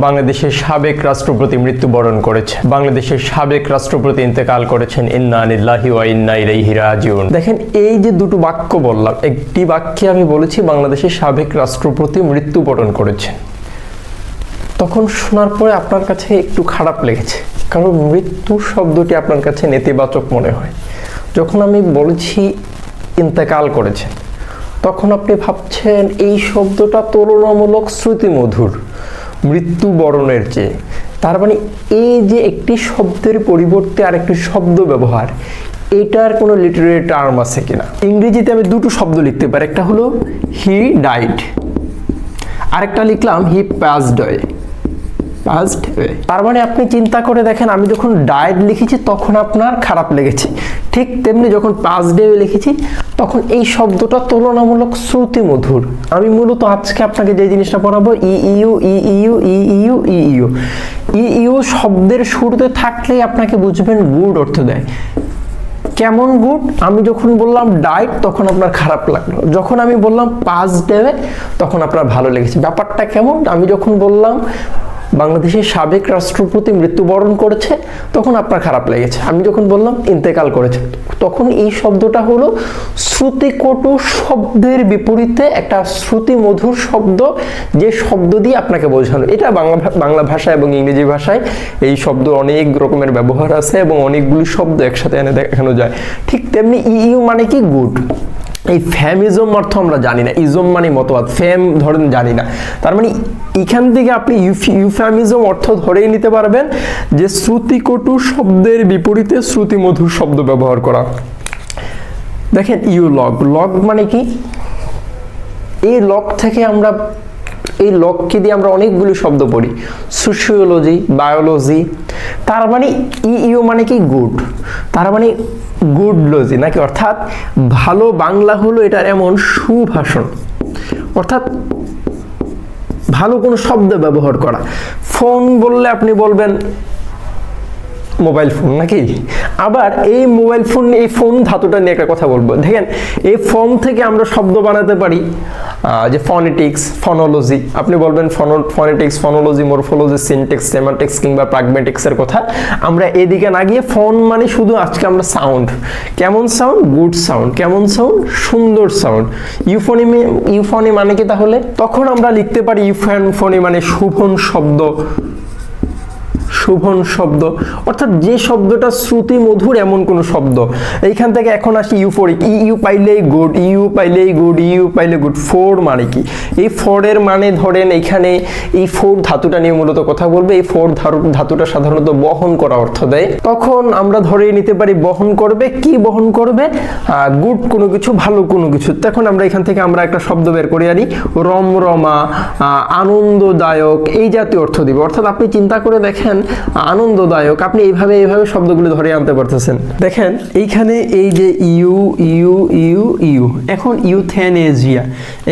বাংলাদেশের সাবেক রাষ্ট্রপতি মৃত্যুবরণ করেছে। বাংলাদেশের সাবেক রাষ্ট্রপতি ইন্তেকাল করেছেন। ইন্না লিল্লাহি ওয়া ইন্না ইলাইহি রাজিউন। দেখেন, এই যে দুটো বাক্য বললাম, একটি বাক্যে আমি বলেছি বাংলাদেশের সাবেক রাষ্ট্রপতি মৃত্যুবরণ করেছেন। তখন শোনার পরে আপনার কাছে একটু খারাপ লেগেছে, কারণ মৃত্যু শব্দটি আপনার কাছে নেতিবাচক মনে হয়। যখন আমি বলেছি ইন্তেকাল করেছেন, তখন আপনি ভাবছেন এই শব্দটা তুলনামূলক শ্রুতিমধুর মৃত্যুবরণের চেয়ে। তার মানে এই যে একটি শব্দের পরিবর্তে আরেকটি শব্দ ব্যবহার, এটার কোনো লিটারেরি টার্ম আছে কিনা। ইংরেজিতে আমি দুটো শব্দ লিখতে পারি, একটা হলো হি ডাইড, আরেকটা লিখলাম হি পাসড অ্যাওয়ে। তার মানে আপনি চিন্তা করে দেখেন, আমি যখন ডায়েট লিখেছি তখন আপনার খারাপ লেগেছে, ঠিক তেমনি যখন পাসড অ্যাওয়ে লিখেছি তখন এই শব্দটা তুলনামূলক শ্রুতিমধুর। আমি মূলত আজকে আপনাকে যে জিনিসটা পড়াবো, ইউ শব্দের শুরুতে থাকলেই আপনাকে বুঝবেন গুড অর্থ দেয়। কেমন গুড? আমি যখন বললাম ডায়েট তখন আপনার খারাপ লাগলো, যখন আমি বললাম পাসড অ্যাওয়ে তখন আপনার ভালো লেগেছে। ব্যাপারটা কেমন? আমি যখন বললাম বাংলাদেশের সাবেক রাষ্ট্রপতি মৃত্যুবরণ করেছে তখন আপনার খারাপ লেগেছে। আমি যখন বললাম ইন্তেকাল করেছে, তখন এই শব্দটা হলো শ্রুতিকটু শব্দের বিপরীতে একটা শ্রুতিমধুর শব্দ, যে শব্দ দিয়ে আপনাকে বোঝানো। এটা বাংলা ভাষা এবং ইংরেজি ভাষায় এই শব্দ অনেক রকমের ব্যবহার আছে এবং অনেকগুলি শব্দ একসাথে এনে দেখানো যায়। ঠিক তেমনি ইউ মানে কি গুড। এই ফ্যামিজম অর্থ আমরা জানি না, ইজম মানে মতবাদ, ফ্যাম ধরেন জানি না। তার মানে এখান থেকে আপনি ইউফ্যামিজম অর্থ ধরেই নিতে পারবেন যে শ্রুতিকটু শব্দের বিপরীতে শ্রুতিমধুর শব্দ ব্যবহার করা। দেখেন, লগ মানে কি? এই লগ থেকে আমরা, এই লগকে দিয়ে আমরা অনেকগুলো শব্দ পড়ি, সোশিওলজি, বায়োলজি। তার মানে ইউ মানে কি গুড, তার মানে গুড লজি নাকি, অর্থাৎ ভালো বাংলা হলো এটার এমন সুভাষণ, অর্থাৎ ভালো কোনো শব্দ ব্যবহার করা। ফোন বললে আপনি বলবেন মোবাইল ফোন নাকি। আবার এই মোবাইল ফোন, এই ফোন ধাতুটা নিয়ে একটা কথা বলবো। দেখেন, এই ফর্ম থেকে আমরা শব্দ বানাতে পারি যে ফনেটিক্স, ফনোলজি। আপনি বলবেন ফনেটিক্স, ফনোলজি, মরফোলজি, সিনটেক্স, সেমান্টিক্স কিংবা প্রাগমেটিক্সের কথা। আমরা এদিকে না গিয়ে ফোন মানে শুধু আজকে আমরা সাউন্ড, কেমন সাউন্ড? Good sound. কেমন সাউন্ড? সুন্দর সাউন্ড। ইউফনি মানে কি তাহলে? তখন আমরা লিখতে পারি ইউফনি মানে শুভন শব্দ, শুভন শব্দ, অর্থাৎ যে শব্দটা শ্রুতি মধুর এমন কোন শব্দ। এইখান থেকে এখন আসি ইউফোরিক। ইউ পাইলেই গুড, ইউ পাইলেই গুড, ইউ পাইলে গুড। ফোর মানে কি? এই ফোরের মানে ধরেন এখানে এই ফোর ধাতুটা নিয়ে মূলত কথা বলবে। এই ফোর ধাতুটা সাধারণত বহন করা অর্থ দেয়। তখন আমরা ধরে নিতে পারি বহন করবে, কি বহন করবে? গুড কোনো কিছু, ভালো কোনো কিছু। তখন আমরা এখান থেকে আমরা একটা শব্দ বের করে আনি, রমরমা, আনন্দদায়ক, এই জাতীয় অর্থ দিবে। অর্থাৎ আপনি চিন্তা করে দেখেন, আনন্দদায়ক, আপনি এইভাবে শব্দগুলো ধরে আনতে পারতেছেন। দেখেন এইখানে এই যে ইউ ইউ ইউ ইউ, এখন ইউথেনেজিয়া,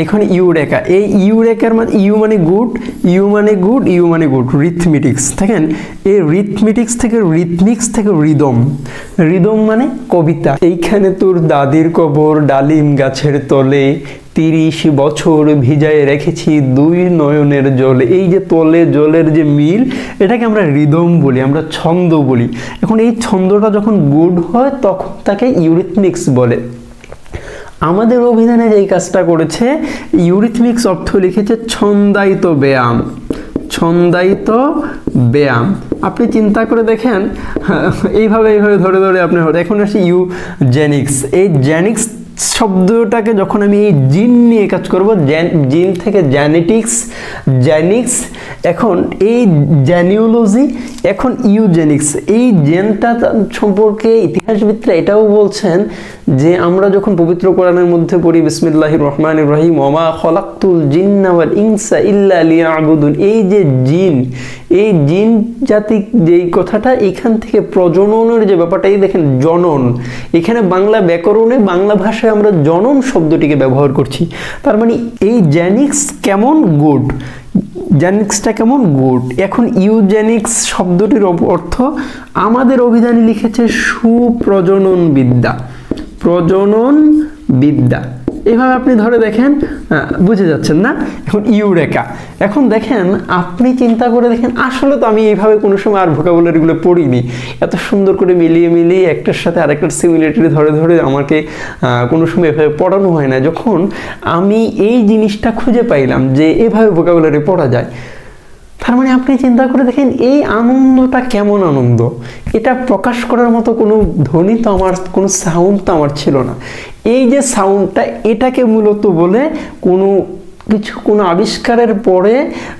এখন ইউরেকা। এই ইউরেকার মানে ইউ মানে গুড, ইউ মানে গুড, ইউ মানে গুড। রিথমেটিক্স, দেখেন এই রিথমেটিক্স থেকে রিথমিক্স থেকে রিদম, রিদম মানে কবিতা। এইখানে তোর দাদির কবর ডালিম গাছের তলে, 30 বছর ভিজায় রেখেছি দুই নয়নের জলে। এই যে তলে জলের যে মিল, এটাকে আমরা রিদম বলি, আমরা ছন্দ বলি। এখন এই ছন্দটা যখন গুড হয় তখন তাকে ইউরিথমিক্স বলে। আমাদের অভিধানে যে কাজটা করেছে, ইউরিথমিক্স অর্থ লিখেছে ছন্দায়িত ব্যায়াম, ছন্দায়িত ব্যায়াম। আপনি চিন্তা করে দেখেন, এইভাবে ধরে ধরে আপনি এখন আসি ইউজেনিক্স। এই জেনিক্স শব্দটাকে যখন আমি এই জিন নিয়ে কাজ করব, জিন থেকে জেনিক্স, এখন এই জেনিওলজি, এখন ইউজেনিক্স। এই জেনটা সম্পর্কে ইতিহাসবিদরা এটাও বলছেন যে আমরা যখন পবিত্র কোরআনের মধ্যে পড়ি বিসমিল্লাহির রহমানির রহিম, ওমা খলাকতুল জিন্না ওয়াল ইনসা ইল্লা লিয়াবুদুন, এই যে জিন, এই জিন জাতি, যেই কথাটা এখান থেকে প্রজননের যে ব্যাপারটা, এই দেখেন জনন, এখানে বাংলা ব্যাকরণে, বাংলা ভাষায় আমরা জনন শব্দটিকে ব্যবহার করছি। তার মানে এই জেনিক্স কেমন? গুড। জেনিক্সটা কেমন? গুড। এখন ইউজেনিক্স শব্দটির অর্থ আমাদের অভিধানে লিখেছে সুপ্রজনন বিদ্যা, প্রজনন বিদ্যা। এইভাবে আপনি ধরে দেখেন, বুঝে যাচ্ছেন না? এখন ইউরেকা, এখন দেখেন আপনি চিন্তা করে দেখেন, আসলে তো আমি এইভাবে কোনো সময় আর ভোকাবুলারিগুলো পড়িনি, এত সুন্দর করে মিলিয়ে মিলিয়ে একটার সাথে আরেকটার সিমিলারিটি ধরে ধরে আমাকে কোনো সময় এভাবে পড়ানো হয় না। যখন আমি এই জিনিসটা খুঁজে পাইলাম যে এভাবে ভোকাবুলারি পড়া যায়, তার মানে আপনি চিন্তা করে দেখেন এই আনন্দটা কেমন আনন্দ। এটা প্রকাশ করার মতো কোনো ধ্বনি তো আমার, কোনো সাউন্ড তো আমার ছিল না। এই যে সাউন্ডটা, এটাকে মূলত বলে কোনো আবিষ্কারের পরে,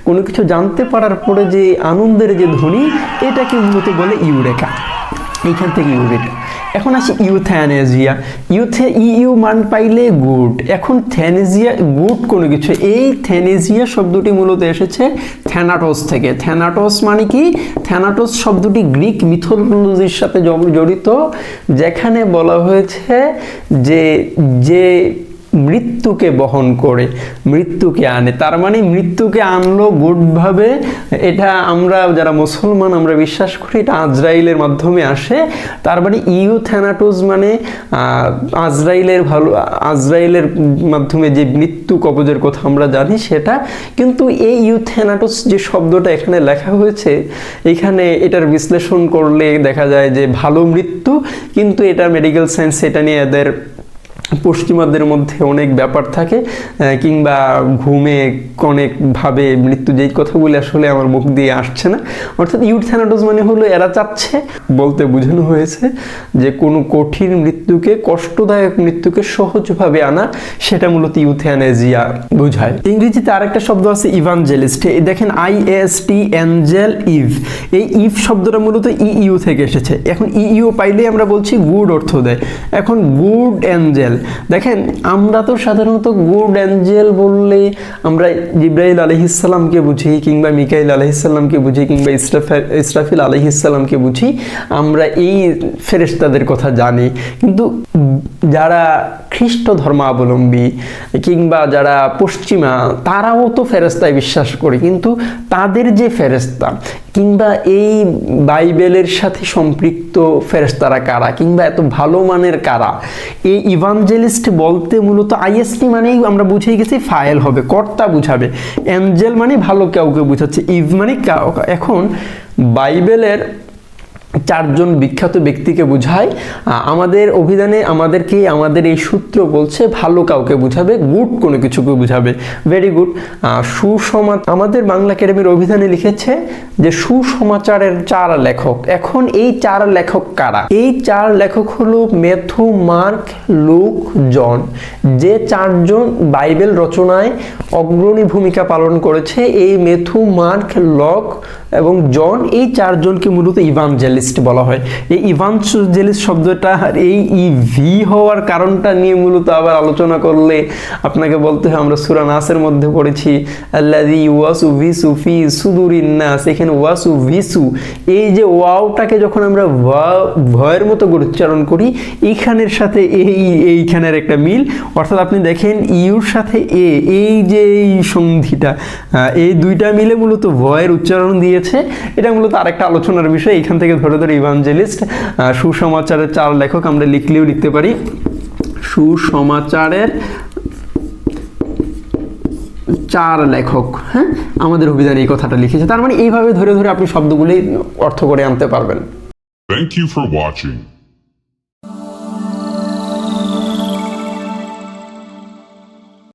কোনো কিছু জানতে পারার পরে যে আনন্দের যে ধ্বনি, এটাকে মূলত বলে ইউরেকা। এইখান থেকে ইউরেকা। এখন আসি ইউথ্যানেজিয়া। ইউ মান পাইলে গুড। এখন থ্যানেজিয়া গুড কোনো কিছু, এই থ্যানেজিয়া শব্দটি মূলত এসেছে থ্যানাটোস থেকে। থ্যানাটোস মানে কি? থ্যানাটোস শব্দটি গ্রিক মিথোলজির সাথে জড়িত, যেখানে বলা হয়েছে যে মৃত্যুকে বহন করে, মৃত্যুকে আনে, তার মানে মৃত্যুকে আনলো গুডভাবে। এটা আমরা যারা মুসলমান আমরা বিশ্বাস করি এটা আজরাইলের মাধ্যমে আসে। তার মানে ইউথ্যানাটোস মানে আজরাইলের মাধ্যমে যে মৃত্যু কবজের কথা আমরা জানি সেটা। কিন্তু এই ইউথ্যানাটোস যে শব্দটা এখানে লেখা হয়েছে, এখানে এটার বিশ্লেষণ করলে দেখা যায় যে ভালো মৃত্যু, কিন্তু এটা মেডিকেল সায়েন্স এটা নিয়ে এদের পশ্চিমাদের মধ্যে অনেক ব্যাপার থাকে, কিংবা ঘুমে অনেকভাবে মৃত্যু, যেই কথাগুলি আসলে আমার মুখ দিয়ে আসছে না। অর্থাৎ ইউথ্যানাটোস মানে হলো এরা চাচ্ছে বলতে বোঝানো হয়েছে যে কোনো কঠিন মৃত্যুকে, কষ্টদায়ক মৃত্যুকে সহজভাবে আনা, সেটা মূলত ইউথ্যানেজিয়া বোঝায়। ইংরেজিতে আরেকটা শব্দ আছে ইভানজেলিস্ট। দেখেন IAST অ্যাঞ্জেল ইভ, এই ইভ শব্দটা মূলত ইউ থেকে এসেছে। এখন ইউ পাইলে আমরা বলছি গুড অর্থ দেয়। এখন গুড অ্যাঞ্জেল, দেখেন আমরা তো সাধারণত গুড অ্যাঞ্জেল বললে আমরা জিব্রাইল আলাইহিসসালামকে বুঝি, কিংবা মিকাইল আলাইহিসসালামকে বুঝি, কিংবা ইসরাফিল আলাইহিসসালামকে বুঝি, আমরা এই ফেরেশতাদের কথা জানি। কিন্তু যারা খ্রিস্ট ধর্মাবলম্বী কিংবা যারা পশ্চিমা, তারাও তো ফেরেশতায় বিশ্বাস করে, কিন্তু তাদের যে ফেরেশতা কিংবা এই বাইবেলের সাথে সম্পৃক্ত ফেরেশতারা কারা, কিংবা এত ভালো মানের কারা, এই ইভানজেলিস্ট বলতে মূলত IST মানেই আমরা বুঝেই গেছি ফাইল হবে, কর্তা বুঝাবে। অ্যাঞ্জেল মানে ভালো কাউকে বুঝাচ্ছে, ইভ মানে এখন বাইবেলের চারজন বিখ্যাত ব্যক্তিকে বোঝায়। আমাদের অভিধানে আমাদের এই সূত্র বলছে ভালো কাউকে বুঝাবে, গুড কোনো কিছুকে বুঝাবে। Very good. আমাদের বাংলা একাডেমির অভিধানে লিখেছে যে সুসমাচারের 4 লেখক। এখন এই 4 লেখক কারা? এই 4 লেখক হলো ম্যাথু, মার্ক, লুক, জন। যে 4 জন বাইবেল রচনায় অগ্রণী ভূমিকা পালন করেছে, এই ম্যাথু, মার্ক, লক এবং জন, এই 4 জনকে মূলত ইভানজেলিস্ট বলা হয়। এই ইভানজেলিস্ট শব্দটা এই ইভি হওয়ার কারণটা নিয়ে মূলত আবার আলোচনা করলে আপনাকে বলতে হয়, আমরা সূরা নাসের মধ্যে পড়েছি আল্লাযী ওয়াসুভিসু ফি সুদুরিন নাস। এখানে ওয়াসুভিসু, এই যে ওয়াওটাকে যখন আমরা ভয়ের মতো উচ্চারণ করি, এইখানের সাথে এইখানের একটা মিল। অর্থাৎ আপনি দেখেন ইউর সাথে এই যে এই সন্ধিটা, এই দুইটা মিলে মূলত ভয়ের উচ্চারণ দিয়ে। এটা মূলত আরেকটা আলোচনার বিষয়। এখান থেকে ধরে ধরে ইভানজেলিস্ট, সুসমাচারের 4 লেখক আমরা লিখলেও লিখতে পারি, সুসমাচারের 4 লেখক। হ্যাঁ, আমাদের অভিধানে এই কথাটা লিখেছে। তার মানে এইভাবে ধরে ধরে আপনি শব্দগুলি অর্থ করে আনতে পারবেন। Thank you for watching.